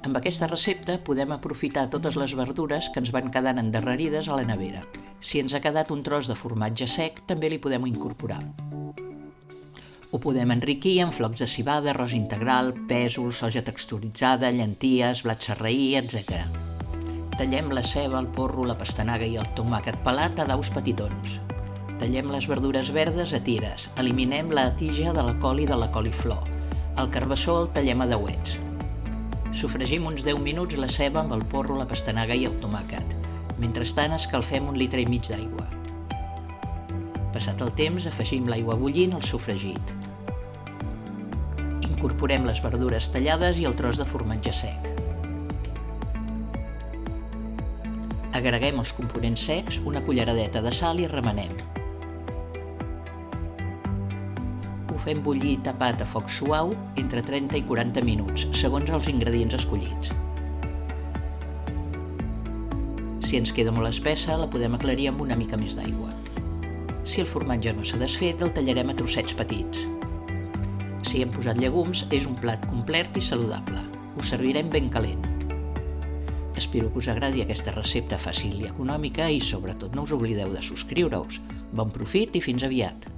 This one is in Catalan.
Amb aquesta recepta podem aprofitar totes les verdures que ens van quedant endarrerides a la nevera. Si ens ha quedat un tros de formatge sec, també li podem incorporar. Ho podem enriquir amb flocs de civada, arròs integral, pèsol, soja texturitzada, llenties, blat sarraí, etc. Tallem la ceba, el porro, la pastanaga i el tomàquet pelat a daus petitons. Tallem les verdures verdes a tires. Eliminem la tija de la col i de la coliflor. El carbassó el tallem a dauets. Sofregim uns 10 minuts la ceba amb el porro, la pastanaga i el tomàquet. Mentrestant escalfem 1,5 litres d'aigua. Passat el temps, afegim l'aigua bullint al sofregit. Incorporem les verdures tallades i el tros de formatge sec. Agreguem els components secs, una culleradeta de sal i remenem. Ho fem bullir tapat a foc suau entre 30 i 40 minuts, segons els ingredients escollits. Si ens queda molt espessa, la podem aclarir amb una mica més d'aigua. Si el formatge no s'ha desfet, el tallarem a trossets petits. Si hem posat llegums, és un plat complet i saludable. Ho servirem ben calent. Espero que us agradi aquesta recepta fàcil i econòmica i, sobretot, no us oblideu de subscriure-us. Bon profit i fins aviat!